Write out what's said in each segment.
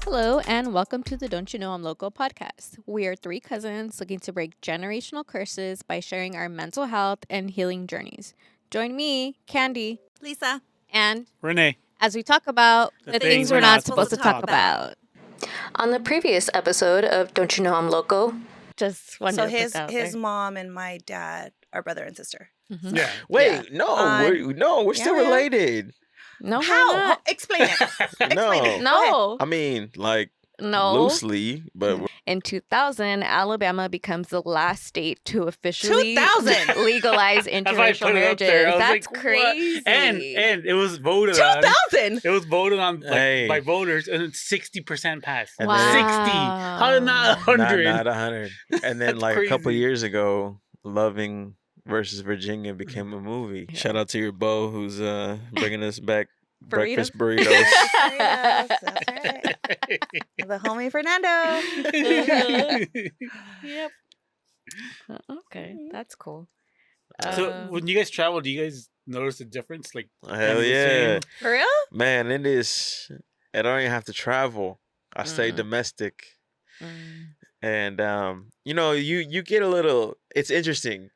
Hello, and welcome to the Don't You Know I'm Loco podcast. We are three cousins looking to break generational curses by sharing our mental health and healing journeys. Join me, Candy, Lisa, and Rene, as we talk about the things we're not supposed to talk about. On the previous episode of Don't You Know I'm Loco, just wanted So to put that out his there. mom and my dad are brother and sister. Mhm. Yeah. Wait, we're still we are. related. No, we're How? not. Explain it. Explain it. Go ahead. No, I mean, like no. loosely, but In 2000, Alabama becomes the last state to officially 2000? legalize That's why I interracial put it up marriages. there. I was That's like, what? crazy. And it was voted on. 2000? It was voted on Hey. by voters, and it's 60% passed. And wow. then- 60. How did not 100? not 100. And then That's like a couple crazy. years ago, Loving versus Virginia became a movie. Yeah. Shout out to your beau who's bringing us back breakfast burritos. Yes, that's right. The homie Fernando. Yep. Okay, that's cool. So when you guys travel, do you guys notice a difference? Like, Hell kind of the yeah. same? For real? Man, it is. I don't even have to travel. I stay domestic. And you get a little, it's interesting.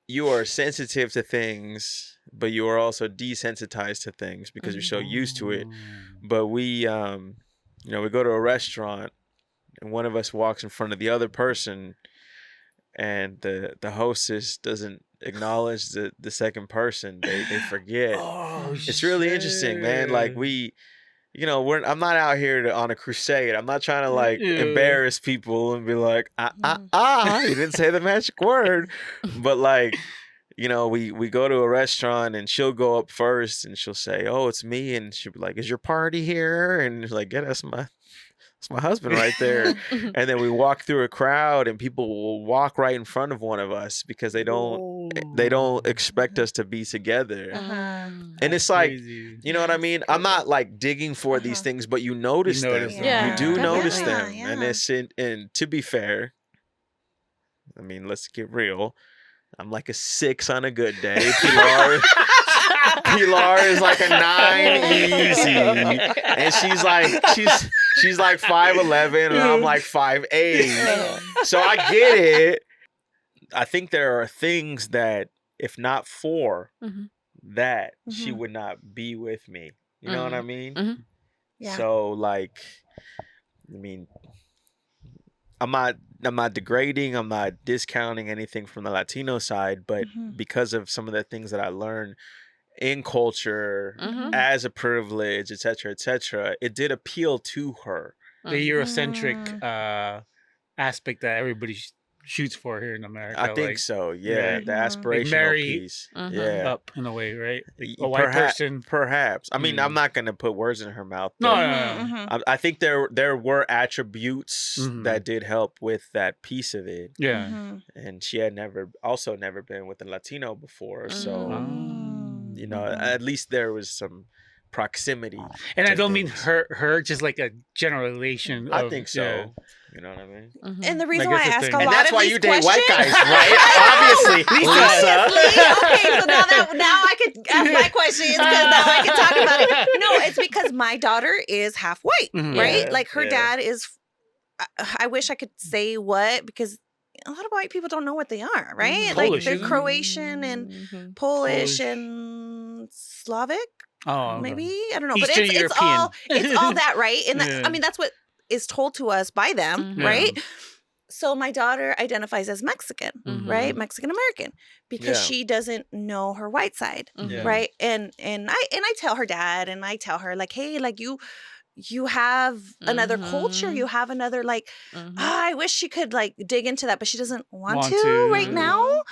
You are sensitive to things, but you are also desensitized to things because you're so used to it. But we go to a restaurant and one of us walks in front of the other person and the hostess doesn't acknowledge the second person. They forget. Oh, It's really interesting, man. Like I'm not out here on a crusade. I'm not trying to like embarrass people and be like, you didn't say the magic word. But like, we go to a restaurant and she'll go up first and she'll say, "Oh, it's me," and she'll be like, "Is your party here?" And it's like, that's my husband right there. And then we walk through a crowd and people will walk right in front of one of us because they don't expect us to be together. And it's like, crazy. you know what I mean? I'm not like digging for these things, but you notice them. notice them. Yeah, You do notice definitely. them. Yeah. And to be fair, I mean, let's get real. I'm like a 6 on a good day. Pilar is like a 9 easy. And she's like 5'11" and I'm like 5'8". So I get it. I think there are things that if not for that, she would not be with me. You know what I mean? Yeah. So like, I mean, I'm not degrading, I'm not discounting anything from the Latino side, but because of some of the things that I learned in culture as a privilege, et cetera, it did appeal to her. The Eurocentric aspect that everybody shoots for here in America. I think so, yeah. The aspirational marry piece. Yeah. up in a way, right? Like a white person. Perhaps. I mean, I'm not going to put words in her mouth. No, but I think there were attributes that did help with that piece of it. Yeah. And she had never been with a Latino before. So, at least there was some proximity. And to I don't mean things. her just like a generalization. I of, think so. yeah. You know what I mean? And the reason Like, why I that's ask the a thing. lot And that's of why these you date white questions- guys, right? Obviously, Lisa. Okay, so now I could ask my questions because now I can talk about it. No, it's because my daughter is half white, right? Yeah, Like her yeah. dad is. I wish I could say what because a lot of white people don't know what they are, right? Like Polish, they're isn't it? Croatian and Polish and Slavic. Oh, Maybe I don't know, Eastern but it's all European. that, right? And Yeah. I mean that's what is told to us by them, Yeah. right? So my daughter identifies as Mexican, right? Mexican American, because Yeah. she doesn't know her white side, Yeah. right? And I tell her dad, and I tell her like, hey, like you have another culture, you have another like. I wish she could like dig into that, but she doesn't want to right now.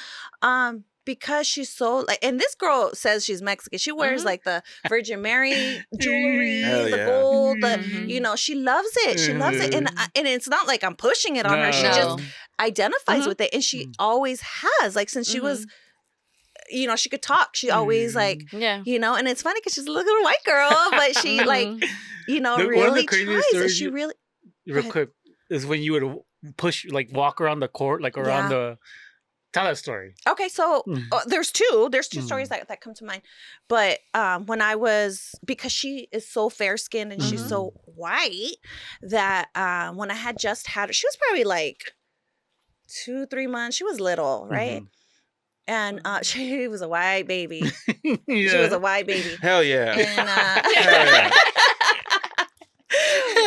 Because she's so like, and this girl says she's Mexican. She wears like the Virgin Mary jewelry, Hell the yeah. gold, she loves it. She loves it, and it's not like I'm pushing it on her. She just identifies with it, and she always has. Like since she was, she could talk. She always like, and it's funny because she's a little white girl, but she like, one of the really craziest tries. And stories she really real quick is when you would walk around the court, like around Tell that story. Okay, so there's two stories that come to mind. But when I was, because she is so fair skinned and she's so white, that when I had just had her, she was probably like 2-3 months. She was little, right? And she was a white baby. She was a white baby. Hell yeah. And, Hell yeah.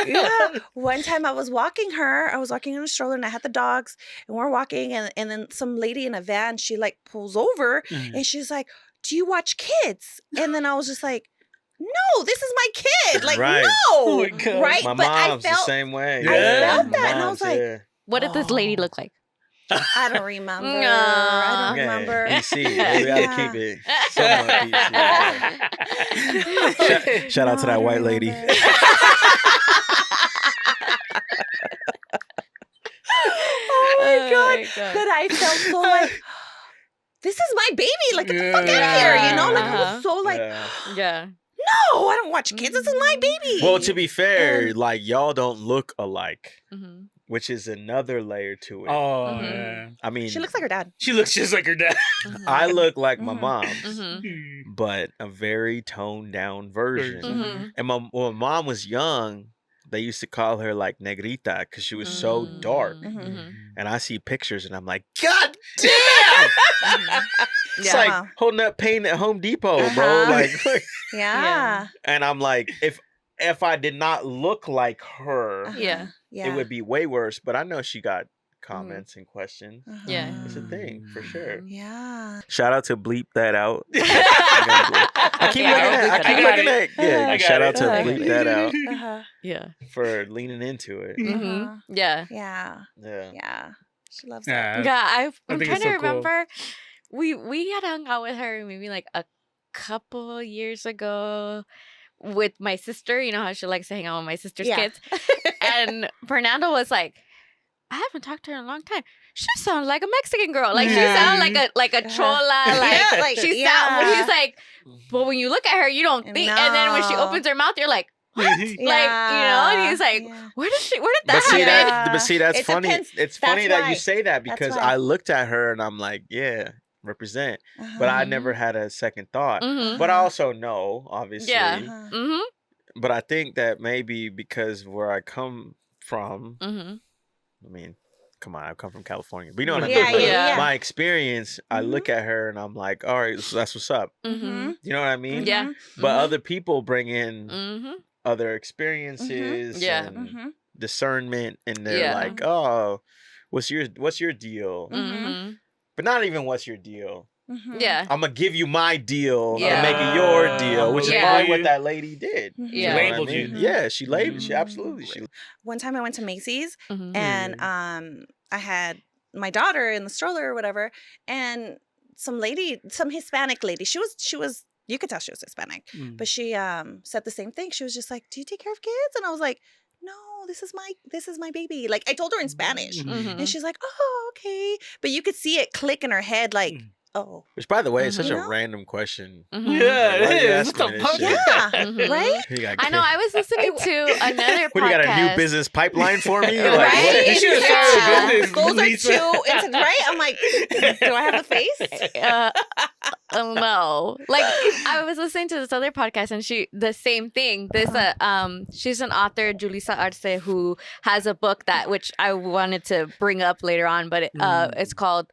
yeah. One time I was walking in a stroller and I had the dogs and we're walking and then some lady in a van, she like pulls over and she's like, "Do you watch kids?" And then I was just like, "No, this is my kid." Like, Right. no. Oh my God. Right? My but mom's the same way. I felt that and I was like, What did this lady look like? I don't remember. Nah. I don't remember. PC. We gotta keep it somewhat PC. Shout out to that white lady. Oh my God. But I felt so like, this is my baby. Like, get the fuck out of here. You know? Like, I was so like, Yeah. no, I don't watch kids. This is my baby. Well, to be fair, like y'all don't look alike, which is another layer to it. Oh, yeah. I mean, She looks like her dad. She looks just like her dad. I look like my mom, Mm-hmm. but a very toned down version. Mm-hmm. And when mom was young, they used to call her like negrita because she was so dark. Mm-hmm. And I see pictures and I'm like, God damn! It's Yeah. like holding up paint at Home Depot, bro. Like, Yeah. and I'm like, if I did not look like her, Yeah. Yeah. it would be way worse. But I know she got comments and questions. Yeah. It's a thing for sure. Yeah. Shout out to bleep that out. I keep looking at. Yeah, shout out to bleep that out Yeah. for leaning into it. Mm-hmm. Yeah. Yeah. Yeah. Yeah. She loves it. Yeah. I'm think trying it's to so cool. remember. We had hung out with her maybe like a couple years ago with my sister. You know how she likes to hang out with my sister's kids. And Fernando was like, I haven't talked to her in a long time. She sounds like a Mexican girl. Like she sounds like a chola. Like she sounds. He's like, but when you look at her, you don't think. And then when she opens her mouth, you're like, what? Like, you know. And he's like, where did that happen? But see, that's It funny. depends. It's That's funny that why. you say that because why. I looked at her and I'm like, yeah, represent. But I never had a second thought. Mm-hmm. But I also know, obviously. Yeah. Mm-hmm. But I think that maybe because where I come from, Mm-hmm. I mean, come on, I come from California. But you know what I Yeah, mean? yeah. My experience, I look at her and I'm like, all right, so that's what's up. Mm-hmm. You know what I mean? Yeah. But other people bring in Mm-hmm. other experiences Yeah. and discernment, and they're like, oh, what's your deal? Mm-hmm. But not even what's your deal. Yeah. I'm gonna give you my deal Yeah. and make it your deal, which is Yeah. probably what that lady did. Yeah. You know what I Labeled mean? you. Yeah, she labeled. She absolutely. She. One time I went to Macy's Mm-hmm. and I had my daughter in the stroller or whatever, and some Hispanic lady. She was you could tell she was Hispanic, but she said the same thing. She was just like, "Do you take care of kids?" And I was like, "No, this is my baby." Like I told her in Spanish, Mm-hmm. and she's like, "Oh, okay." But you could see it click in her head, like, "Oh, Which, by the way, is such You a know? random question. Mm-hmm. Yeah, Why are you it is. asking What me the this fuck? shit? yeah, Mhm. right." You got I know. I was listening to another What, you got a new podcast. business pipeline for me? Right? Like, what? You should have started a business, Those Lisa. are two, right? I'm like, do I have a face? No. Like I was listening to this other podcast and the same thing. This she's an author, Julissa Arce, who has a book which I wanted to bring up later on, but it's called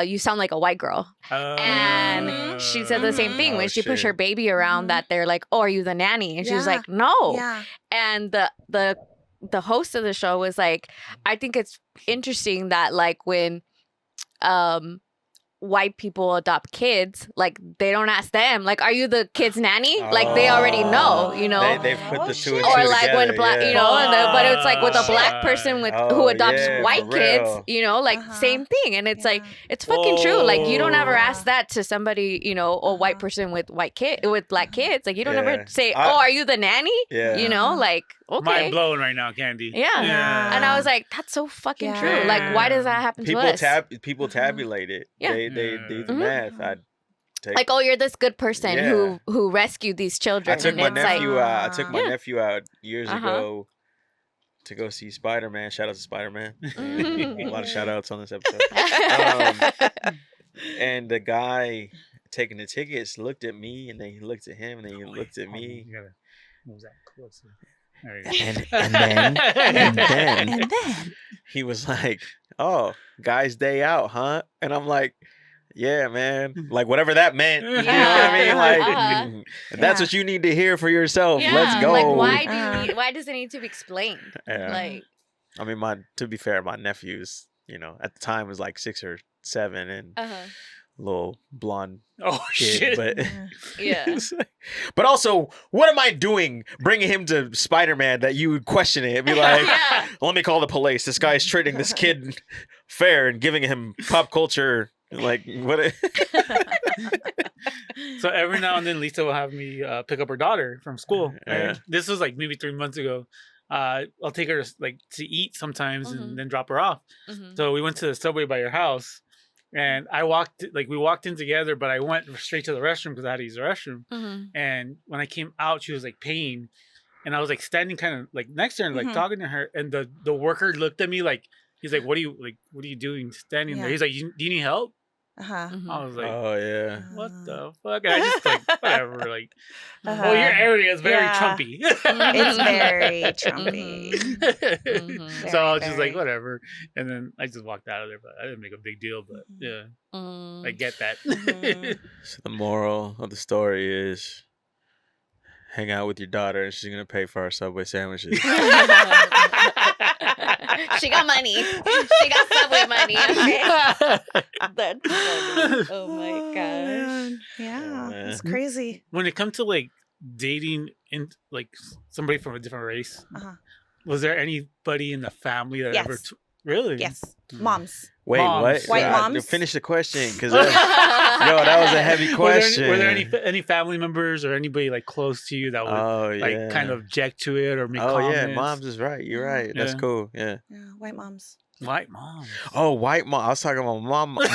You Sound Like a White Girl. And she said the same thing when she pushed her baby around that they're like, "Oh, are you the nanny?" And she was Yeah. like, "No." Yeah. And the host of the show was like, I think it's interesting that like when white people adopt kids, like they don't ask them, like, "Are you the kid's nanny?" Like they already know, you know. They've put the two and Or two like when together, a black, yeah. you know, but it's like with a black person who adopts yeah, white for kids, real. you know, like same thing. And it's like it's fucking true. Like you don't ever ask that to somebody, you know, a white person with black kids. Like you don't ever say, "Oh, are you the nanny?" Yeah. You know, like okay. Mind blown right now, Candy. Yeah. And I was like, that's so fucking true. Like, why does that happen to us? People tabulate it. Yeah. They do the math. I'd take, Like, oh, you're this good person Yeah. who rescued these children. I took and my it's like, nephew out. I took my Yeah. nephew out years ago to go see Spider-Man. Shout out to Spider-Man. A lot of shout outs on this episode. And the guy taking the tickets looked at me, and then he looked at him, and then he looked at me. You gotta move that closer. And then he was like, "Oh, guy's day out, huh?" And I'm like, "Yeah, man. Like whatever that meant. You know what I mean? Like that's what you need to hear for yourself. Yeah. Let's go." Like why does it need to be explained? Yeah. Like, I mean, to be fair, my nephews, at the time was like 6 or 7, and little blonde kid, shit. but yeah. But also, what am I doing bringing him to Spider-Man that you would question it? Be like, let me call the police. This guy's treating this kid fair and giving him pop culture. Like, what? So every now and then, Lisa will have me pick up her daughter from school. Right? Yeah. This was like maybe 3 months ago. I'll take her to eat sometimes and then drop her off. So we went to the Subway by your house. And we walked in together, but I went straight to the restroom because I had to use the restroom. And when I came out, she was like paying. And I was like standing kind of like next to her and like talking to her. And the worker looked at me like, he's like, what are you doing standing there? He's like, do you need help? I was like, oh, yeah. What the fuck? And I just like, whatever. Like, well, your area is very Trumpy. It's very Trumpy. So I was just like, whatever. And then I just walked out of there, but I didn't make a big deal. But yeah, I get that. So the moral of the story is hang out with your daughter and she's going to pay for our Subway sandwiches. She got money. She got Subway money. Okay. That's funny. Oh my gosh. Yeah, it's crazy. When it comes to like dating in like somebody from a different race, was there anybody in the family that ever? Really? Yes. Moms. Wait, Moms. what? White moms? Finish the question, because that was a heavy question. Were there any family members or anybody like close to you that would kind of object to it or make comments? Yeah, moms is right. You're right. That's cool. Yeah. Yeah, white moms. White moms. Oh, white mom. I was talking about my moms.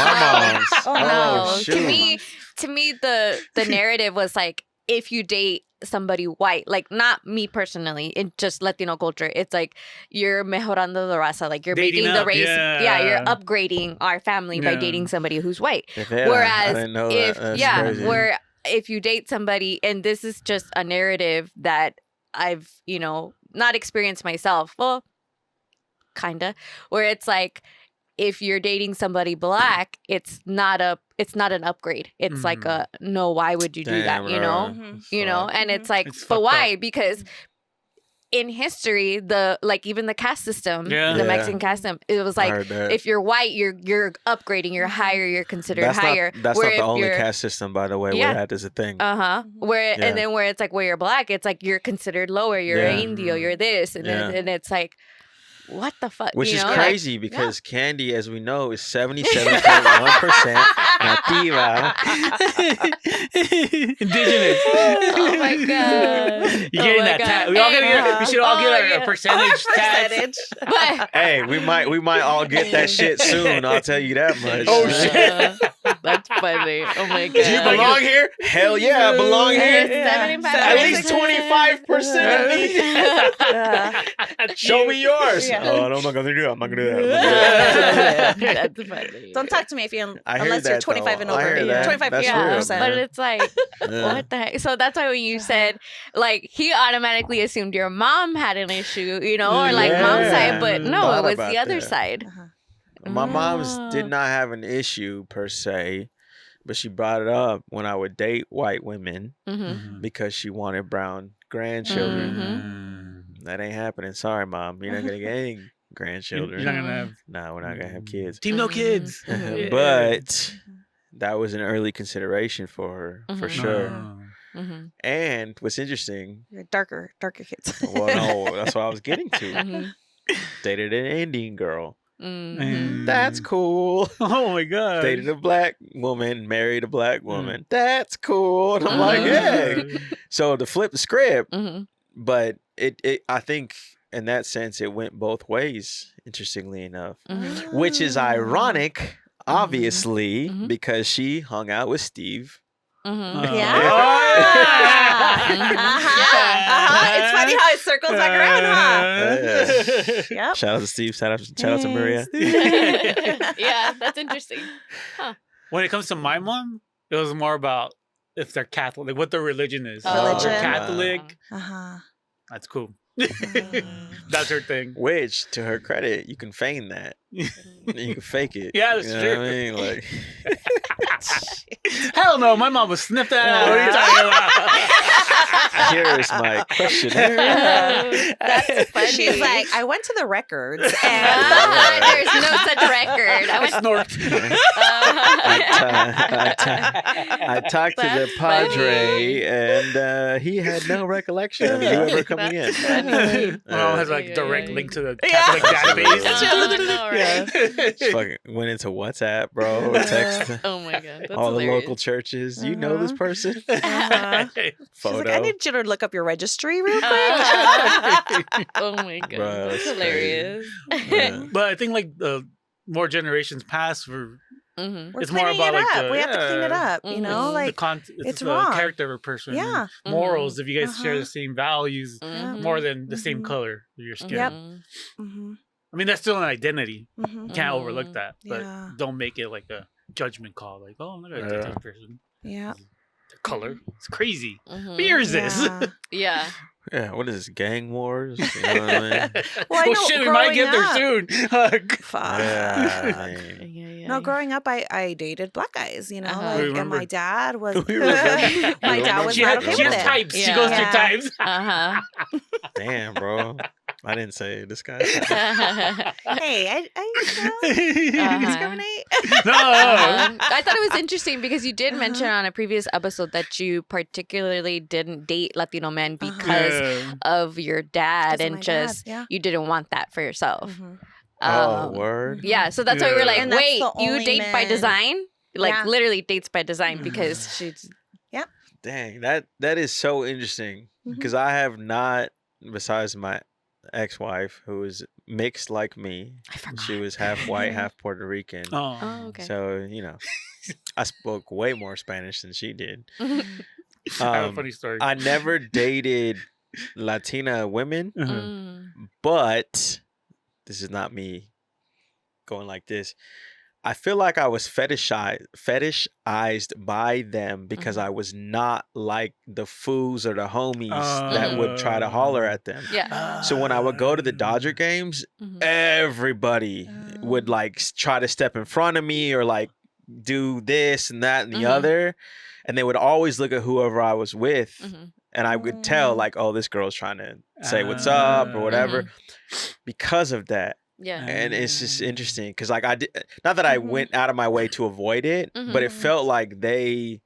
Oh no. Shoot. To me, the narrative was like, if you date somebody white, like not me personally, in just Latino culture, it's like you're mejorando the raza, like you're Dating making the up, race, yeah. you're upgrading our family by dating somebody who's white. Yeah, Whereas I didn't know that. Crazy. where if you date somebody, and this is just a narrative that I've not experienced myself, well, kinda, where it's like, if you're dating somebody black, it's not an upgrade. It's like a no. Why would you do that? You know, and it's like, but why? Up. Because in history, even the caste system, the Mexican caste system, it was like if you're white, you're upgrading, you're higher, you're considered higher. That's not the only caste system, by the way, where that is a thing. And then where it's like, where you're black, it's like you're considered lower. You're Indio, you're this, and and it's like, what the fuck? Which is crazy because Candy, as we know, is 77.1% nativa. Indigenous. Oh my god! You're getting that tag. We should all get a percentage tag. But hey, we might all get that shit soon. I'll tell you that much. Oh shit! That's funny. Oh my god! Do you belong here? Hell yeah, I belong here. 75. At least 25% of me. Show me yours. Oh, I'm not gonna do that. I'm not gonna do that. That's funny. Don't talk to me unless you're 25 and over. 25%. But it's like, what the heck? So that's why when you said, like, he automatically assumed your mom had an issue, or like mom's side, but no, it was the other side. My mom's did not have an issue per se, but she brought it up when I would date white women because she wanted brown grandchildren. That ain't happening. Sorry, Mom. You're not gonna get any grandchildren. You're not gonna have. No, we're not gonna have kids. Team no kids. But that was an early consideration for her, for sure. And what's interesting, you're darker kids. Well, no, that's what I was getting to. Dated an Indian girl. That's cool. Oh my god. Dated a black woman, married a black woman. That's cool. And I'm like, hey. So to flip the script, but it I think in that sense it went both ways, interestingly enough. Which is ironic, obviously, because she hung out with Steve. Yeah. It's funny how it circles back around, huh? Yep. Shout out to Steve. Shout out to Maria. Yeah, that's interesting. Huh. When it comes to my mom, it was more about if they're Catholic, like what their religion is. Religion. If they're Catholic, Uh-huh. that's cool. That's her thing. Which, to her credit, you can feign that. You can fake it. Yeah, that's you know true. What I mean, like, hell no, my mom would sniff that out. What are you talking about? here's my questionnaire. That's funny. She's like, I went to the records and there's no such record. I snort. I talked to the padre, and he had no recollection of you ever coming in. My mom has like direct link to the Catholic database. She fucking went into WhatsApp, bro. Text Oh my god, that's all hilarious. the local churches. You know this person? She's like, Photo. I need you to look up your registry real quick. Oh my god, Bro, that's that's hilarious. But I think like the more generations pass, We're it's more cleaning about it like up. the, We have to clean it up, you know? Mhm. Like, it's the wrong. character of a person. Yeah. Morals. If you guys share Uh-huh. the same values, Mhm. more than the same Mhm. color of your skin. Yep. Mhm. mm-hmm, I mean, that's still an identity. mm-hmm, You can't overlook that, but Yeah. don't make it like a judgment call. Like, oh, I'm not gonna date this person. yeah. The color, it's crazy. Mhm. What year is this? Yeah. Yeah. Yeah, what is this? Gang wars? You know what I mean? Well, I know shit, we might get there growing soon. Fuck. Yeah, I mean, Yeah. No, growing up, I dated black guys, you know, Uh-huh. like, and Remember. my dad was, We remember. my We dad remember. was she not has, okay she with has it. types. She Yeah. goes Yeah. through types. Uh-huh. damn, bro. I didn't say this guy. Hey, I discriminate. No. I thought it was interesting because you did mention on a previous episode that you particularly didn't date Latino men because Yeah. of your dad Because of and my just dad, yeah. you didn't want that for yourself. Mhm. Oh, word. Yeah, so that's why we were like, And that's wait, the you only date by men- design? Like Yeah. literally dates by design because she's Dang, that is so interesting Mhm. because I have not, besides my ex-wife who was mixed like me. I forgot. She was half white, half Puerto Rican. Oh. Oh, okay. So, you know, I spoke way more Spanish than she did. I have a funny story. I never dated Latina women, Uh-huh. Mm. but this is not me going like this. I feel like I was fetishized by them because I was not like the foos or the homies that would try to holler at them. Yeah. So when I would go to the Dodger games, Mhm. everybody would like try to step in front of me or like do this and that and the Mhm. other. And they would always look at whoever I was with. Mhm. And I would tell like, oh, this girl's trying to say what's up or whatever because of that. Yeah. And it's just interesting because like I did, not that I went out of my way to avoid it, but it felt like they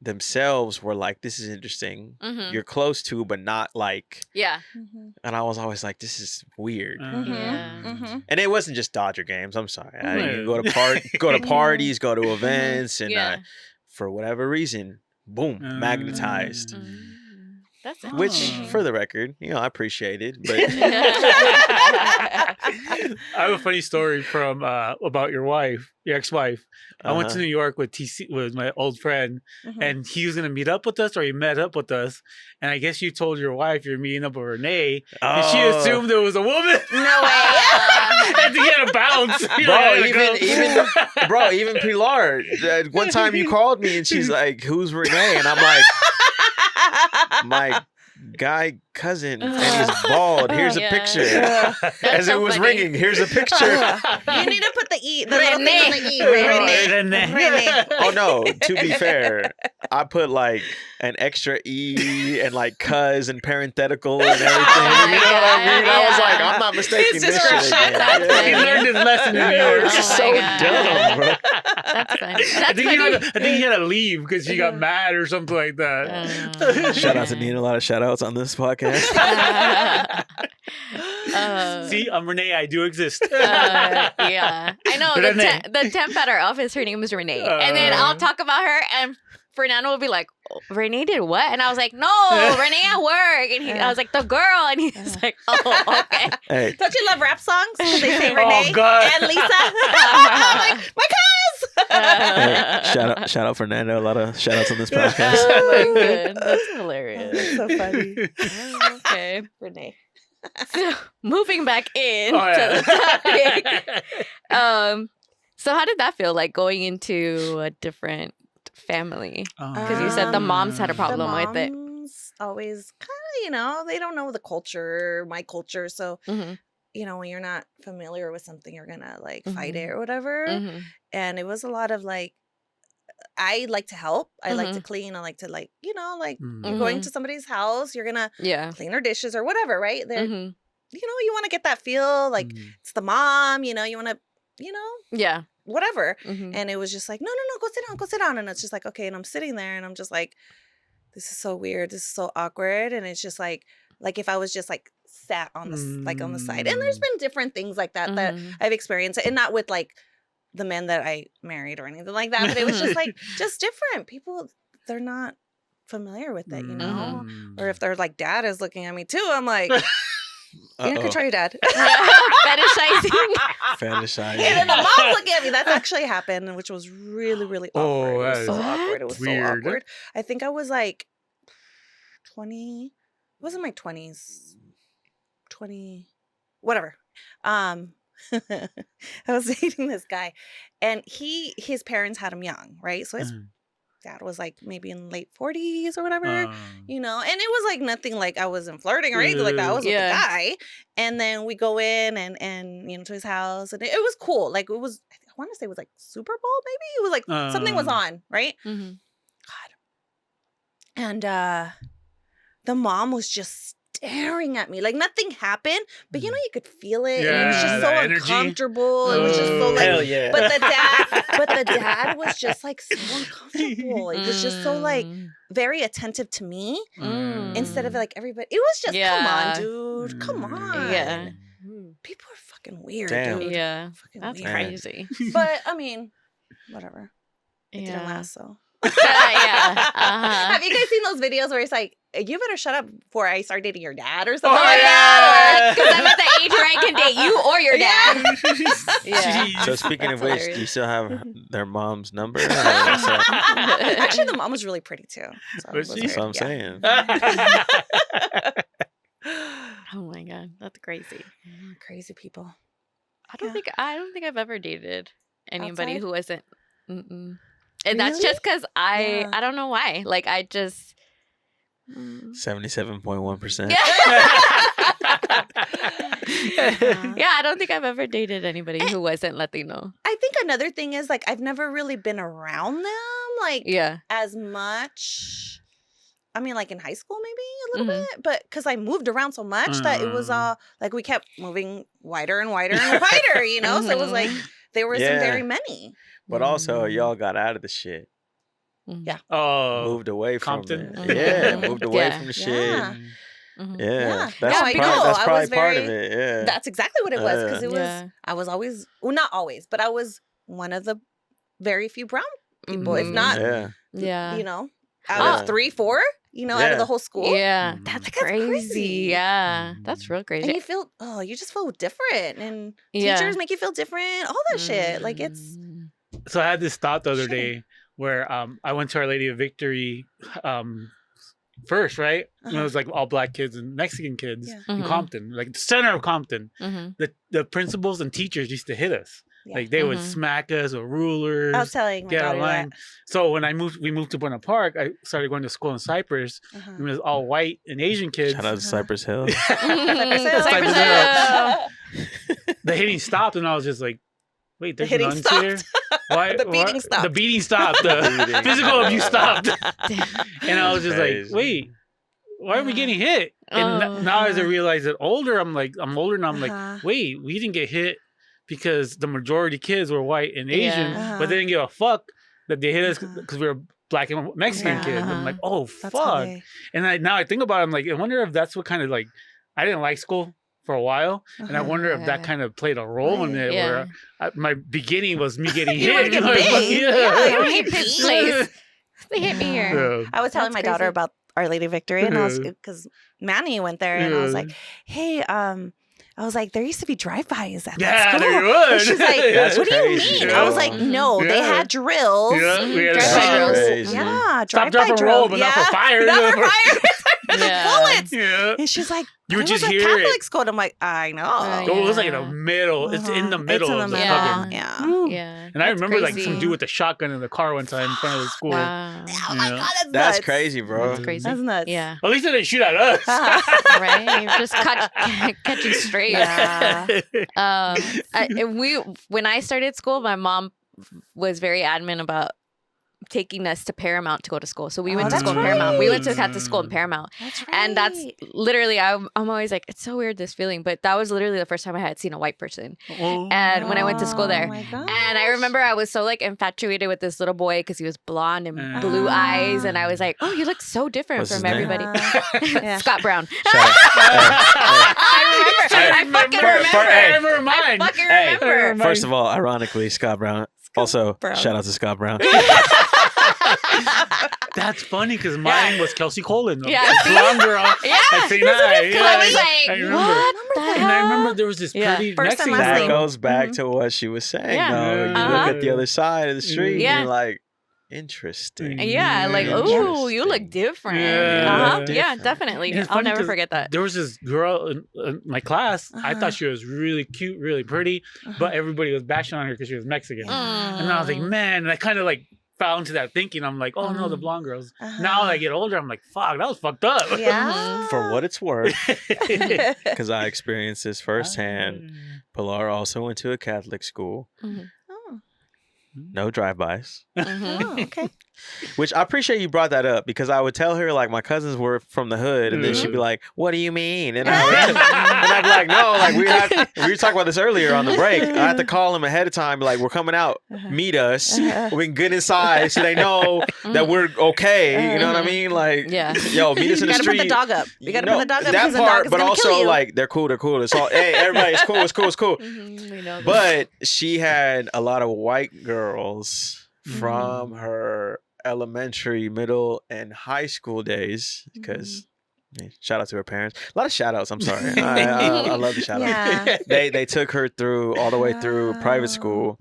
themselves were like, this is interesting. Mhm. You're close to, but not like, Yeah. and I was always like, this is weird. Yeah. And it wasn't just Dodger games. I'm sorry. I Yeah. you go to parties, go to events, and Yeah. for whatever reason, boom, magnetized. Mm. That's Which, interesting. for the record, you know, I appreciate it, but I have a funny story from about your wife, your ex-wife. I went to New York with with my old friend, and he was gonna meet up with us, or he met up with us. And I guess you told your wife you're meeting up with Rene, and she assumed it was a woman. No way. And he had to bounce. You know, bro, he had to go. even Pilar. One time you called me and she's like, "Who's Rene?" And I'm like, "My guy cousin, and he's bald. Here's a picture." As so it was funny. ringing, here's a picture. You need to put the E, the little thing on the E. Rene. Rene. Oh no, to be fair, I put like an extra E and like cuz and parenthetical and everything. You know what I mean? I was like, I'm not mistaking It's this just shit shit. again. That's He funny. learned his lesson in New York. It's Oh so my God. dumb, bro. That's funny. I That's think, funny. I think he had to leave because she got mad or something like that. Shout out to Nina. A lot of shout outs on this podcast. See, I'm Rene. I do exist. Yeah, I know Rene. the temp at our office. Her name is Rene, and then I'll talk about her, and Fernando will be like, oh, "Rene did what?" And I was like, "No, Rene at work." And I was like, "The girl," and he's like, "Oh, okay." Hey, Don't you love rap songs? When they say Renee God. and Lisa. I'm like, my cuz. shout out Fernando. A lot of shout outs on this podcast. Oh my god, that's hilarious. That's so funny. Okay, Rene. so moving back in to the topic. So how did that feel, like going into a different family? Because you said the moms had a problem with it. Always kind of, they don't know the culture, my culture. So, when you're not familiar with something, you're going to like fight it or whatever. And it was a lot of like, I like to help. I like to clean. I like to like, you're going to somebody's house, you're going to clean their dishes or whatever, right? They're, you want to get that feel like it's the mom, you want to, whatever. And it was just like, no, go sit down. And it's just like, okay. And I'm sitting there and I'm just like, this is so weird. This is so awkward. And it's just like if I was just like sat on the on the side. And there's been different things like that that I've experienced, and not with like the men that I married or anything like that. But it was just like just different people. They're not familiar with it, or if their like dad is looking at me too, I'm like. Yeah, could try your dad. Fetishizing. And then the mom looking at me. That's actually happened, which was really, really awkward. It was so awkward. It was weird. So awkward. I think I was like 20. It was in my 20s. 20. Whatever. I was dating this guy, and his parents had him young, right? So his dad was like maybe in late 40s or whatever, and it was like nothing like I wasn't flirting or anything like that. I was with the guy, and then we go in and to his house, and it was cool. Like it was, I want to say it was like Super Bowl, maybe it was like something was on, right? God, and the mom was just staring at me like nothing happened, but you could feel it, and it was just so uncomfortable. It was just so like, hell yeah. but the dad was just like so uncomfortable. It was just so like very attentive to me instead of like everybody. It was just come on, dude, come on. Yeah, people are fucking weird. Damn. Dude. Yeah, fucking that's weird. crazy. But I mean, whatever. It didn't last, so. Have you guys seen those videos where it's like, you better shut up before I start dating your dad or something like that? Because I'm at the age where I can date you or your dad. So speaking of which, do you still have their mom's number? Actually, the mom was really pretty too. So that's what I'm saying. Oh my god, that's crazy. Crazy people. I don't think I've ever dated anybody who wasn't. And Really? that's just because I don't know why. Like I just 77.1%. Yeah, I don't think I've ever dated anybody who wasn't Latino. I think another thing is like I've never really been around them like as much. I mean, like in high school, maybe a little bit, but because I moved around so much that it was all like we kept moving wider and wider and wider, So it was like there were some very many. But also, y'all got out of the shit. Yeah. Moved away from Compton. it. Yeah, moved away from the shit. Yeah. That's probably part of it. Yeah. That's exactly what it was. Because it was, I was always, well, not always, but I was one of the very few brown people, if not, out of 3, 4, out of the whole school. Yeah. That's crazy. Yeah. That's real crazy. And you just feel different. And teachers make you feel different. All that shit. Like it's. So I had this thought the other day where I went to Our Lady of Victory first, right? And it was like all black kids and Mexican kids in Compton, like the center of Compton. The principals and teachers used to hit us. Yeah. Like they would smack us with rulers. I was telling my daughter that. So when we moved to Buena Park, I started going to school in Cypress. It was all white and Asian kids. Shout out to Cypress Hill. Cypress Hill. The hitting stopped, and I was just like, wait, there's nuns here? Why? The beating stopped. The beating stopped. The physical abuse stopped. And I was just like, wait, why are we getting hit? And now as I realize that I'm older and I'm like, wait, we didn't get hit because the majority kids were white and Asian, but they didn't give a fuck that they hit us because we were black and Mexican kids. I'm like, oh, fuck. And now I think about it, I'm like, I wonder if that's what kind of like, I didn't like school for a while, and I wonder if that kind of played a role in it, where my beginning was me getting hit. You hit this place. They hit me here. I was telling my daughter about Our Lady Victory, and I was because Manny went there, and I was like, "Hey, I was like, there used to be drive-bys at Yeah, that school. there was. And she's like, That's what do you crazy, mean? I was bro. like, no, they had drills. Yeah, we had Drive-by a drills. Crazy. Yeah, Stop, drive-by drop, and drills. roll, but not for fire. Not for fire. Yeah. Bullets. Yeah. And she's like, You would it was just a hear Catholic it. school. And I'm like, I know. Oh, it was like in the Yeah. middle. It's in the middle It's in the of the middle. fucking. Yeah. Woo. Yeah. And I That's remember like some crazy. dude with a shotgun in the car one time in front of the school. Wow. Oh my Yeah. God, that's That's nuts. crazy, bro. That's crazy. That's nuts. Yeah. At least they didn't shoot at us. Right? You're just catching straight. Yeah. When I started school, my mom was very adamant about taking us to Paramount to go to school. So we went to that's school in Paramount. We went to right. Catholic school in Paramount. That's right. And that's literally, I'm always like, it's so weird, this feeling. But that was literally the first time I had seen a white person. Oh. And when I went to school there. Oh my gosh. And I remember I was so like infatuated with this little boy because he was blonde and blue eyes. And I was like, oh, you look so different What's his from name? everybody. Yeah. Scott Brown. Shout out. I fucking remember. Never mind. I fucking Hey. remember. First of all, ironically, Scott Brown. Also, Brown. shout out to Scott Brown. That's funny because mine was Kelsey Colin. Yeah, a see? blonde girl. Yeah. At St. I. Because I was like, I remember. what the that. hell? And I remember there was this Yeah. pretty First and Mexican last That name. girl. goes back to what she was saying, Yeah. though. You Uh-huh. look at the other side of the street Yeah. and you're like, interesting. Yeah, like, ooh, you look different. Yeah. Uh-huh. Different. Yeah, definitely. And it's I'll funny never 'cause forget that. There was this girl in my class. I Uh-huh. thought she was really cute, really pretty, but everybody was bashing on her because she was Mexican. Mm. And I was like, man, and I kind of like fell into that thinking. I'm like, oh no, the blonde girls. Now that I get older, I'm like, fuck, that was fucked up. Yeah. For what it's worth, because I experienced this firsthand. Pilar also went to a Catholic school. Mhm. Oh. No drive-bys. Mhm. Oh, okay. Which I appreciate you brought that up because I would tell her like my cousins were from the hood, and then she'd be like, "What do you mean?" And I'd be like, "No, like we were talking about this earlier on the break. I had to call them ahead of time, like we're coming out, meet us. We can get inside so they know that we're okay. You know what I mean? Like, Yeah. yo, meet us in the You gotta street. put the dog up. You gotta No, put the dog up that because the dog part, is but gonna kill also you. like they're cool. It's all hey, everybody, it's cool. Mhm, we know that. But she had a lot of white girls from her elementary, middle, and high school days because shout out to her parents. A lot of shout outs. I'm sorry. I love the shout outs. Yeah. They took her through all the way through private school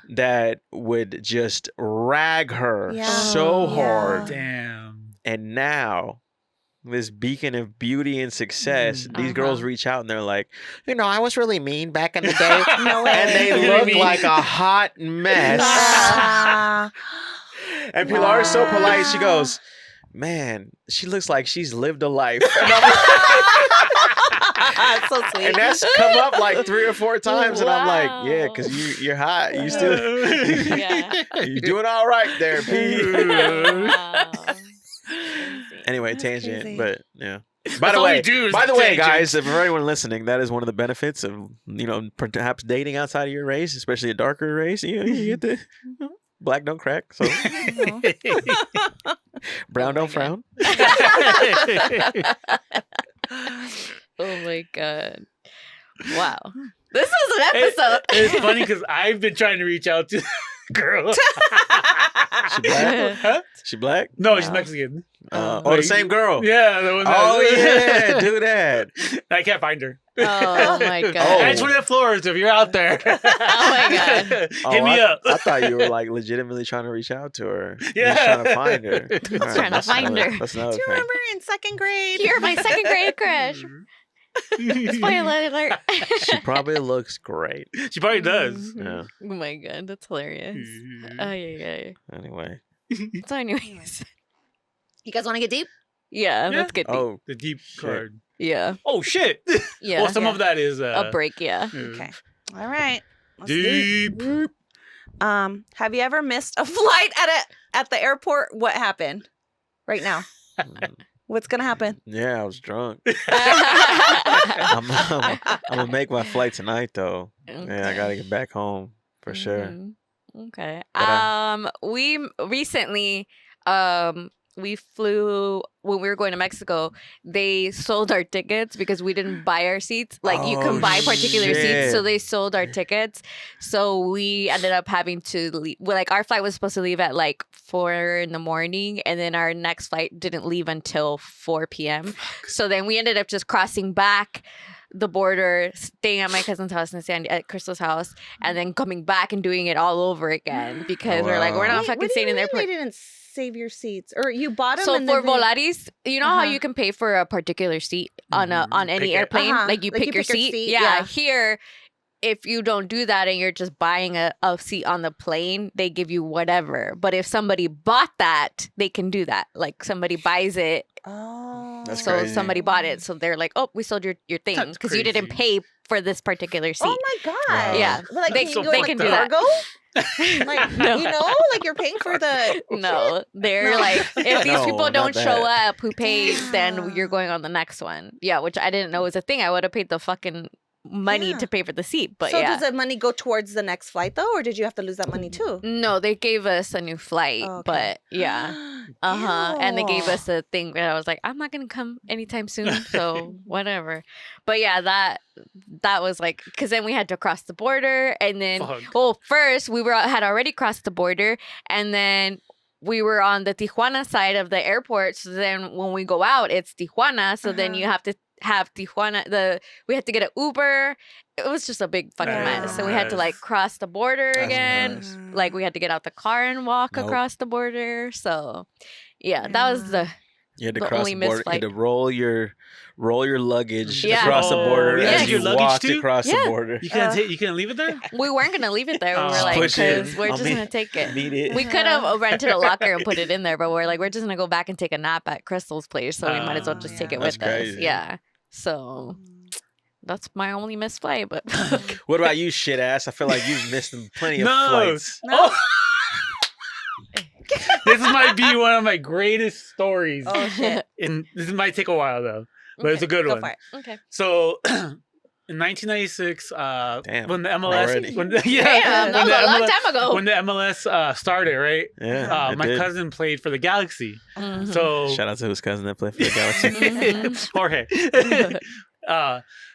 that would just rag her Yeah. so Yeah. hard. Damn. And now, this beacon of beauty and success, these girls reach out and they're like, you know, I was really mean back in the day. No way. And they look like a hot mess. Ah. And Pilar is so polite. She goes, man, she looks like she's lived a life. That's so sweet. And that's come up like 3 or 4 times. And I'm Wow. like, yeah, because you're hot. You still, Yeah. you're doing all right there, P. Wow. Anyway, That's tangent. crazy. But yeah. That's all we do is By the way, tangents. guys, if for anyone listening, that is one of the benefits of, you know, perhaps dating outside of your race, especially a darker race. You know, you get the black don't crack, so brown don't frown. Oh my god. Wow. This was an episode. It's funny because I've been trying to reach out to the girl. She black? Huh? She black? No, she's Mexican. The same girl. Yeah, the one that Oh yeah, do that. I can't find her. Oh my god. Oh. At 20th floors, if you're out there. Oh my god. Hit me up. I thought you were like legitimately trying to reach out to her. Yeah. Just trying to find her. All right, trying to that's find another- her. That's another Do you thing. remember in 2nd grade? You're my 2nd grade crush. Spoiler alert. She probably looks great. She probably does. Yeah. Oh my god, that's hilarious. Oh yeah. Anyway. So anyways. You guys want to get deep? Yeah, let's get deep. Oh, The deep Shit. card. Yeah. Oh, shit. Yeah. Well, some of that is... A break, yeah. Okay. All right. Let's Deep. Have you ever missed a flight at the airport? What happened? Right now. What's gonna happen? yeah, I was drunk. I'm gonna make my flight tonight though. Yeah, I gotta get back home for sure. Mhm. Okay. But, We recently we flew when we were going to Mexico. They sold our tickets because we didn't buy our seats. Like you can Oh, buy particular seats, so shit. they sold our tickets. So we ended up having to leave. Well, like our flight was supposed to leave at like 4 in the morning, and then our next flight didn't leave until 4 p.m. So then we ended up just crossing back the border, staying at my cousin's house and at Crystal's house, and then coming back and doing it all over again because we're like, we're not fucking staying in the airport. They didn't save your seats, or you bought them. So for Volaris, you know how you can pay for a particular seat on any airplane, like you pick your seat. Yeah, here. If you don't do that and you're just buying a seat on the plane, they give you whatever. But if somebody bought that, they can do that. Like somebody buys it. Oh. That's so crazy. somebody bought it. So they're like, oh, we sold your thing because you didn't pay for this particular seat. Oh my God. Yeah. Like, they can do that. Like, No. you know, like you're paying for the... No, they're like, if these people not don't that. show up who pays, then you're going on the next one. Yeah, which I didn't know was a thing. I would have paid the fucking money to pay for the seat, but so does the money go towards the next flight though, or did you have to lose that money too? No, they gave us a new flight, but yeah, and they gave us a thing and I was like, I'm not gonna come anytime soon, so whatever. But yeah, that was like, because then we had to cross the border, and then first we had already crossed the border, and then we were on the Tijuana side of the airport. So then when we go out, it's Tijuana. So then you have to have Tijuana. We had to get an Uber. It was just a big fucking mess. So we had to like cross the border again. Like we had to get out the car and walk across the border. So yeah, that was you had to the cross only the border. You had to roll your luggage across the border as you walked across the border. You couldn't leave it there? We weren't gonna leave it there. We were like, because we're just gonna take it. We could have rented a locker and put it in there, but we're like, we're just gonna go back and take a nap at Crystal's place, so we might as well just take it with us. Yeah. So that's my only missed flight. But what about you, shit ass? I feel like you've missed plenty of flights. No. This might be one of my greatest stories. Oh shit! And this might take a while though, but it's a good one. For it. Okay. So in 1996, when the MLS, that was a long time ago. When the MLS started, right? Yeah. My cousin played for the Galaxy. Mm-hmm. So shout out to his cousin that played for the Galaxy, Jorge.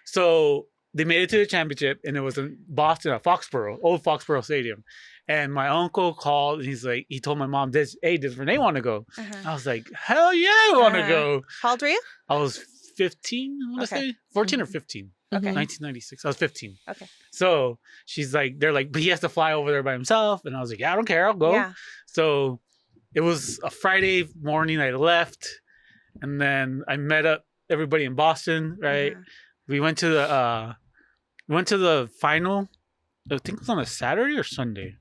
So they made it to the championship, and it was in Boston at old Foxborough Stadium. And my uncle called, and he told my mom, does Rene want to go? I was like, hell yeah, I want to go. How old were you? I was 15, I want to say. 14 or 15. Okay. 1996. I was 15. Okay. So they're like, but he has to fly over there by himself. And I was like, yeah, I don't care. I'll go. Yeah. So it was a Friday morning. I left. And then I met up everybody in Boston, right? We went to the final. I think it was on a Saturday or Sunday.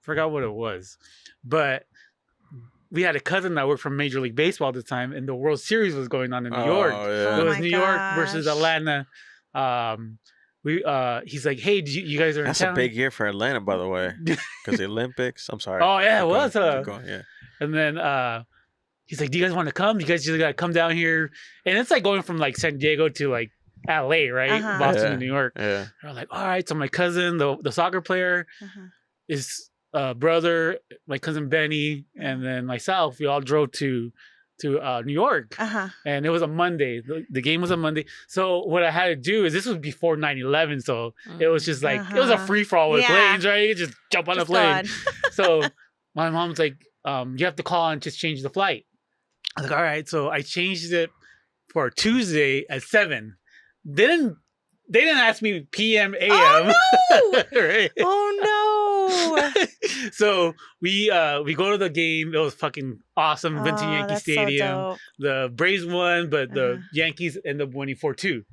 Forgot what it was. But we had a cousin that worked for Major League Baseball at the time, and the World Series was going on in New York. Yeah. It was New York versus Atlanta. He's like, hey, you guys are in That's town? a big year for Atlanta, by the way, because the Olympics. I'm sorry. Oh yeah, it was. Yeah. And then he's like, do you guys want to come? You guys just gotta come down here, and it's like going from like San Diego to like LA, right? Boston to New York. Yeah. And we're like, all right. So my cousin, the soccer player, is brother, my cousin Benny, and then myself. We all drove to New York, and it was a Monday. The game was a Monday. So what I had to do is, this was before 9/11, so it was just like it was a free for all with planes, right? You just jump on a plane. So my mom's like, you have to call and just change the flight. I was like, all right. So I changed it for Tuesday at 7. They didn't ask me PM AM. Oh no! Right? Oh no! So we go to the game. It was fucking awesome. Went to Yankee Stadium. So the Braves won, but the Yankees ended up winning 4-2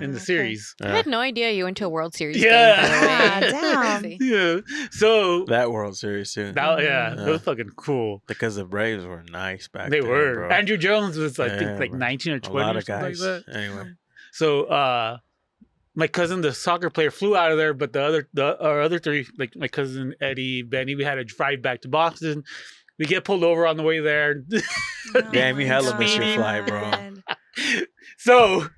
in the series. I had no idea you went to a World Series game. Damn. Yeah. So that World Series too. It was fucking cool because the Braves were nice back then. They were. Bro. Andrew Jones was I think like 19 or 20 a lot or of something guys. like that. Anyway. So my cousin, the soccer player, flew out of there, but our other three, like my cousin Eddie, Benny, we had to drive back to Boston. We get pulled over on the way there. Damn, you hella miss your flight, bro. So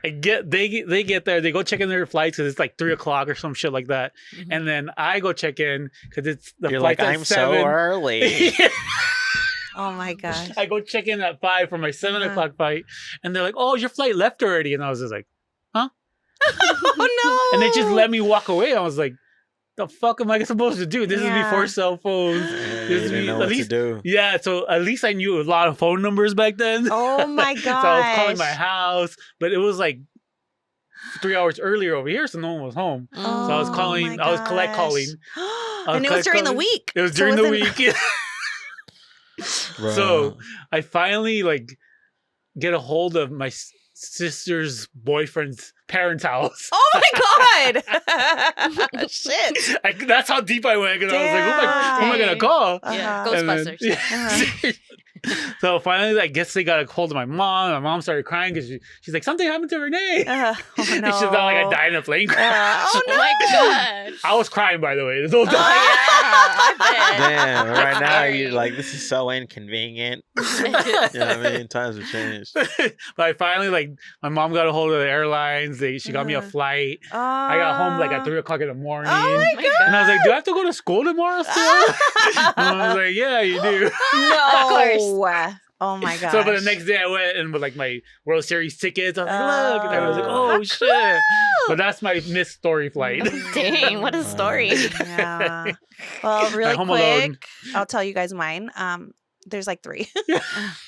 they get there, they go check in their flights because it's like 3:00 or some shit like that, and then I go check in because it's the You're flight like, at I'm 7. so early. Oh my gosh! I go check in at 5 for my 7:00 flight, and they're like, "Oh, your flight left already," and I was just like, "Huh?" Oh no! And they just let me walk away. I was like, the fuck am I supposed to do? This is before cell phones. You didn't know what to do. Yeah, so at least I knew a lot of phone numbers back then. Oh my god! So I was calling my house, but it was like 3 hours earlier over here, so no one was home. So I was calling. my I was collect calling. And it was during the week. It was during the week. Bro. So I finally like get a hold of my sister's boyfriend's parents' house. Oh my god! Shit. That's how deep I went because I was like, who am I gonna call? Yeah, And then- Ghostbusters. So finally, I guess they got a hold of my mom. My mom started crying because she's like, something happened to Rene. Oh And no. she's not like I died in a plane crash. Oh no. Oh my god. I was crying, by the way, this whole time. I bet. Damn, right That's now scary. you're like, this is so inconvenient. You know what I mean? Times have changed. But I finally, like, my mom got a hold of the airlines. She got me a flight. I got home like at 3 o'clock in the morning. Oh my god. And I was like, do I have to go to school tomorrow still? And I was like, yeah, you do. No. Of course. Oh my god. So, but the next day I went and with like my World Series tickets, I was like, look. And I was like, oh, shit. But that's my missed story flight. Dang, what a story. Yeah. Well, really Home Alone. quick, I'll tell you guys mine. There's like 3.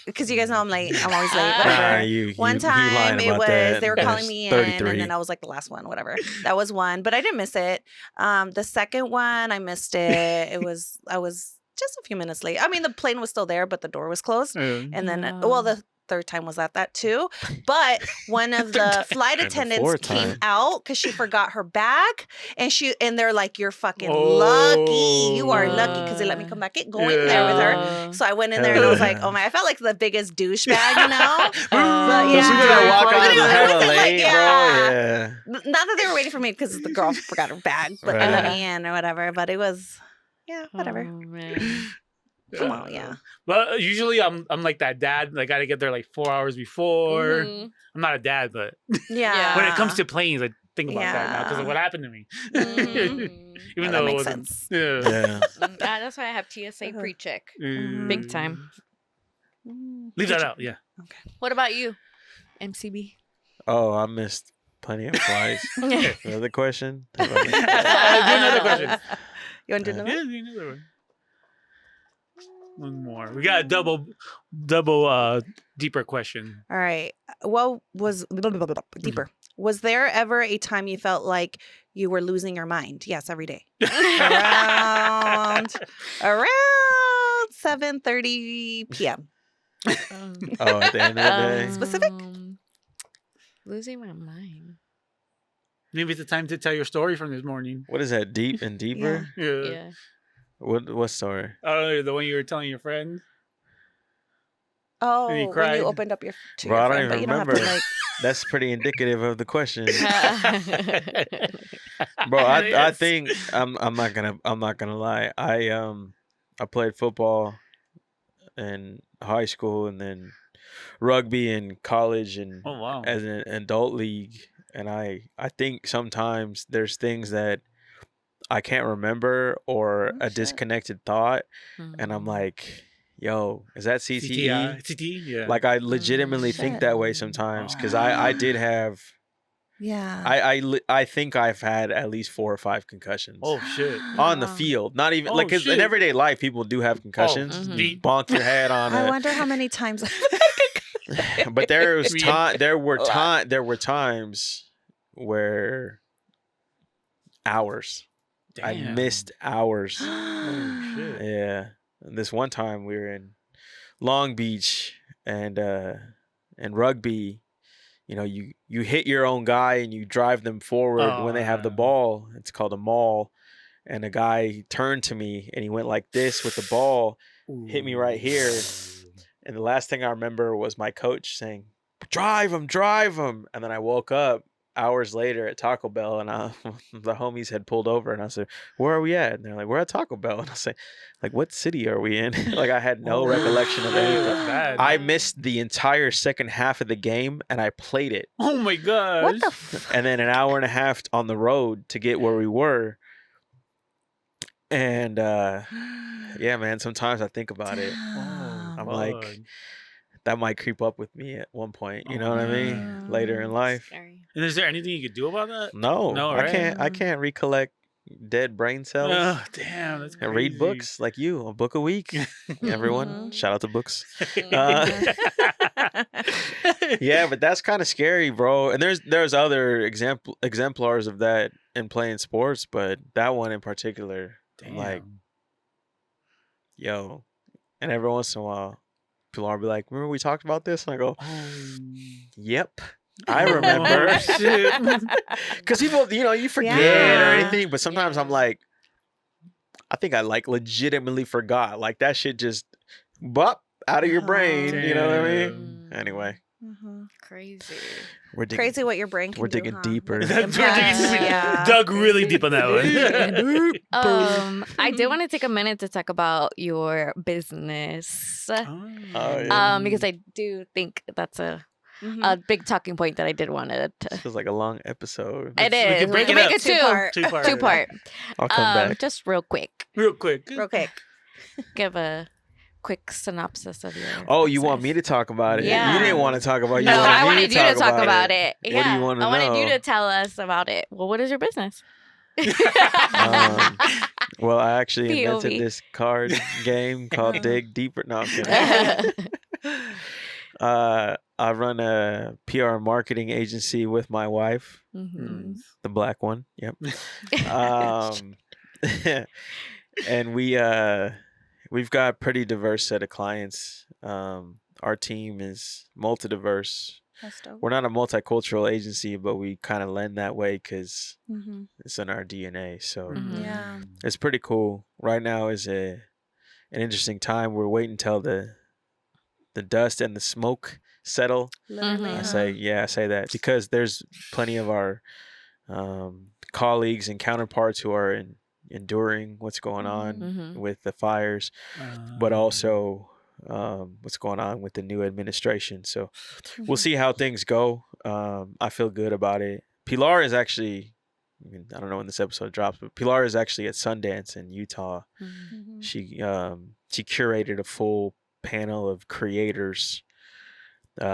Because you guys know I'm late. I'm always late. Nah, Whatever. you One lying time it about was that. they were calling There's me in, 33. and then I was like the last one, whatever. That was one, but I didn't miss it. The second one I missed it. I was just a few minutes late. I mean, the plane was still there, but the door was closed. And then, well, the third time was at that too. But one of the flight And the attendants fourth came time. out because she forgot her bag, and they're like, "You're fucking lucky. You are lucky," because they let me come back in, go in there with her. So I went in there and I was like, "Oh my!" I felt like the biggest douchebag, you know. But Those people that yeah. walk But out it of was- it hella wasn't like- late, yeah. bro. Yeah. Not that they were waiting for me because the girl forgot her bag, but they let me in or whatever. But it was, yeah, whatever. Oh, man. Well, yeah. But usually I'm like that dad. I got to get there like 4 hours before. Mhm. I'm not a dad, but Yeah. when it comes to planes, I think about that now because Yeah. of what happened to me. Mhm. Even that though it makes wasn't. sense. Yeah. Yeah. That's why I have TSA pre-check. Big time. Leave that out. Yeah. What about you, MCB? Oh, I missed plenty of flights. Another question? Do another question. You want to do another? Yeah, do another one. One more. We got a double deeper question. All right. What was deeper? Was there ever a time you felt like you were losing your mind? Yes, every day. Around 7:30 p.m. Oh, at the end of the day. Specific? Losing my mind. Maybe it's the time to tell your story from this morning. What is that? Deep and deeper? Yeah. Yeah. What story? Oh, the one you were telling your friend. Oh, And you when cried? you opened up your to Bro, your I don't friend, but even you don't have to remember. like. That's pretty indicative of the question. Bro, Bro, I think I'm not gonna lie. I played football in high school and then rugby in college and Oh wow. as an adult league, and I think sometimes there's things that I can't remember or Oh, a shit. disconnected thought, and I'm like, yo, is that CTE? CTE, yeah. Like I legitimately think Shit. that way sometimes because I did have Yeah. I think I've had at least 4 or 5 concussions oh shit. on the Wow. field. Not even Oh, like 'cause in shit. everyday life, people do have concussions. Mhm. You bonk your head on I it. wonder how many times. But there was Me- there were times where hours I Damn. missed hours. Oh shit. Yeah. And this one time we were in Long Beach and rugby, you know, you hit your own guy and you drive them forward when they have the Oh. ball. It's called a maul. And a guy turned to me and he went like this with the ball, hit me right here. And the last thing I remember was my coach saying, drive him. And then I woke up hours later at Taco Bell and the homies had pulled over and I said, where are we at? And they're like, we're at Taco Bell. And I said, like, what city are we in? Like I had no recollection of Shit, anything. that's bad. I missed the entire second half of the game and I played it. Oh my gosh. What the? And then an hour and a half on the road to get where we were. And yeah, man, sometimes I think about it. I'm like, Fuck. that might creep up with me at one point. You know what I mean? Later in life. Scary. And is there anything you could do about that? No, No, I right? can't recollect dead brain cells. Oh, damn, that's crazy. And read books like you, a book a week. Everyone, shout out to books. Yeah, but that's kind of scary, bro. And there's other exemplars of that in playing sports, but that one in particular, I'm like, yo. And every once in a while, Pilar will be like, remember we talked about this? And I go, yep. I remember. Because people, you forget or anything, but sometimes I'm like, I think I like legitimately forgot. Like that shit just out of your brain. You know what I mean? Anyway. Crazy. We're digging, crazy what your brain can We're digging deeper. Dug really deep on that one. I did want to take a minute to talk about your business. Because I do think that's a big talking point that I did want to. This feels like a long episode. It is. We can make it two-part. I'll come back. Just real quick. Give a quick synopsis of your business. You want me to talk about it? Yeah. You didn't want to talk about it. I wanted you to talk about it. Yeah. What do you want to know? I wanted you to tell us about it. Well, what is your business? Well, I actually invented this card game called Dig Deeper. No, I'm kidding. I run a PR marketing agency with my wife, the black one. Yep. And we've got a pretty diverse set of clients. Our team is multi-diverse. We're not a multicultural agency, but we kind of lend that way because it's in our DNA. So it's pretty cool. Right now is an interesting time. We're waiting until the dust and the smoke settle. I say that because there's plenty of our colleagues and counterparts who are enduring what's going on with the fires, but also what's going on with the new administration. So we'll see how things go. I feel good about it. Pilar is actually, I don't know when this episode drops, but Pilar is actually at Sundance in Utah. She curated a full panel of creators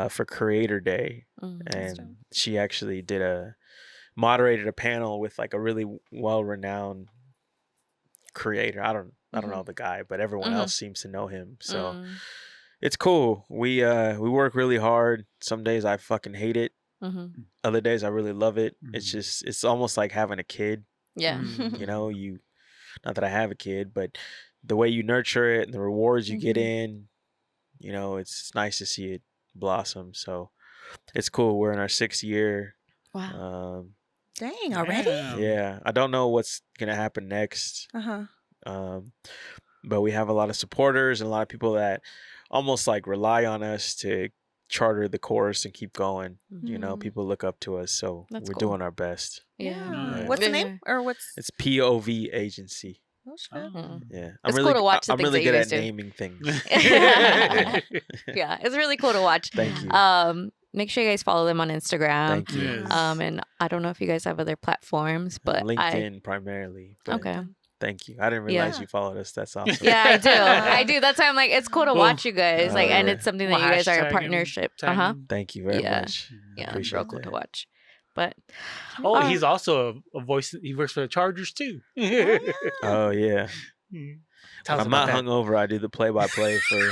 for Creator Day, and she actually moderated a panel with like a really well-renowned creator. I don't know the guy, but everyone else seems to know him. So it's cool. We work really hard. Some days I fucking hate it. Other days I really love it. It's almost like having a kid. Yeah. Not that I have a kid, but the way you nurture it and the rewards you get in, it's nice to see it blossom. So it's cool. We're in our 6th year. Wow. Dang, already? Yeah. I don't know what's going to happen next. But we have a lot of supporters and a lot of people that almost like rely on us to charter the course and keep going. People look up to us. So we're doing our best. Yeah. What's the name? It's POV Agency. Oh, shit. Yeah. It's cool to watch the I'm things really that good you at guys do. naming things. Yeah, it's really cool to watch. Thank you. Make sure you guys follow them on Instagram. Thank you. Yes. And I don't know if you guys have other platforms, but LinkedIn primarily. But okay. Thank you. I didn't realize you followed us. That's awesome. Yeah, I do. That's why I'm like, it's cool to watch you guys. And it's something that you guys are a partnership. Thank you very much. Yeah, it's real cool to watch. But he's also a voice. He works for the Chargers too. Oh yeah. I'm not hungover. I do the play-by-play for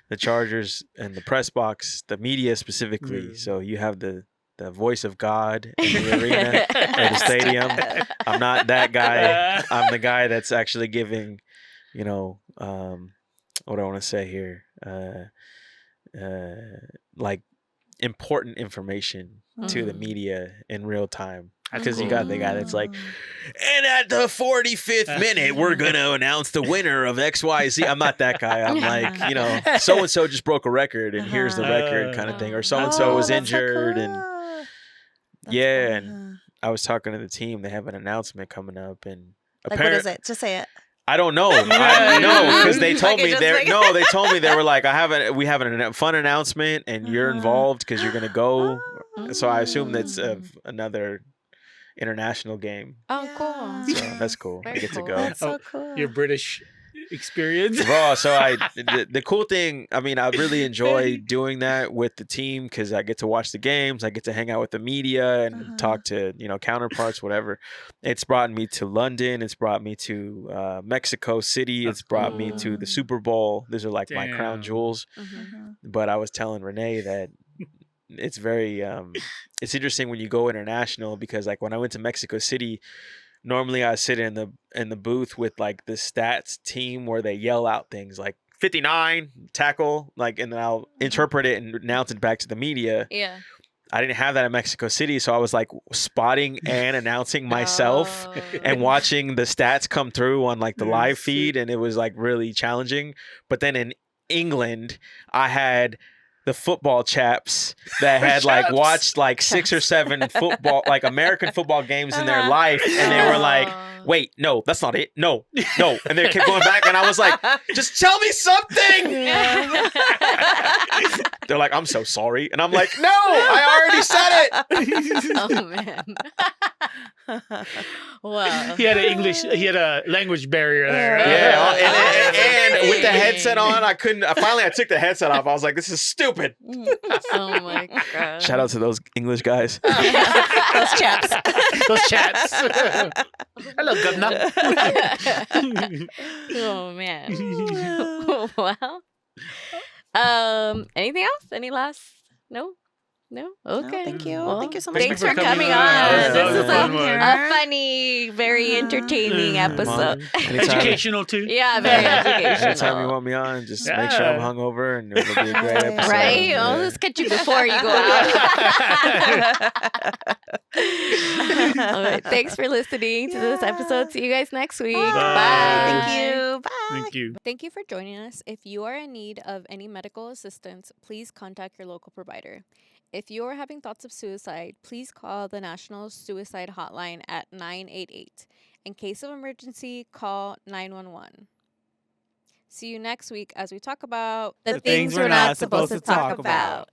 the Chargers and the press box, the media specifically. So you have the voice of God in the arena or the stadium. I'm not that guy. I'm the guy that's actually giving, what do I want to say here? Like important information to the media in real time. Because you got the guy that's like, and at the 45th minute, we're going to announce the winner of XYZ. I'm not that guy. I'm like, so-and-so just broke a record and here's the record kind of thing. Or so-and-so was injured. And and I was talking to the team. They have an announcement coming up. And like, what is it? Just say it. I don't know. I know because they told me they told me they were like, we have a fun announcement and you're involved because you're going to go. So I assume that's another international game. Oh, cool. So that's cool. I get to go. That's so cool. You're British. experience. Bro, so the cool thing, I mean, I really enjoy doing that with the team because I get to watch the games, I get to hang out with the media and talk to, counterparts, whatever. It's brought me to London, it's brought me to Mexico City, it's brought me to the Super Bowl. These are like my crown jewels. But I was telling Rene that it's very it's interesting when you go international because like when I went to Mexico City, normally I sit in the booth with like the stats team where they yell out things like 59 tackle, like, and then I'll interpret it and announce it back to the media. Yeah. I didn't have that in Mexico City, so I was like spotting and announcing myself and watching the stats come through on like the live feed, and it was like really challenging. But then in England, I had the football chaps that had like watched like 6 or 7 football, like American football games in their life. And they were like, wait, no, that's not it. No. And they kept going back. And I was like, just tell me something. They're like, I'm so sorry. And I'm like, no, I already said it. Oh, man. Wow. He had a language barrier there. Yeah. And with the headset on, I took the headset off. I was like, this is stupid. Oh my God. Shout out to those English guys. Those chaps. Hello, governor. Oh man. Well. Anything else? Any last? No? Okay. No, thank you. Well, thank you so much. Thanks for coming on. Yeah, This is fun one. a funny, very entertaining episode. Educational too. Yeah, very educational. Anytime you want me on, just make sure I'm hungover and it'll be a great episode. Right? Yeah. I'll just catch you before you go out. All right. Thanks for listening to this episode. See you guys next week. Bye. Thank you. Bye. Thank you. Thank you for joining us. If you are in need of any medical assistance, please contact your local provider. If you are having thoughts of suicide, please call the National Suicide Hotline at 988. In case of emergency, call 911. See you next week as we talk about the things we're not supposed to talk about.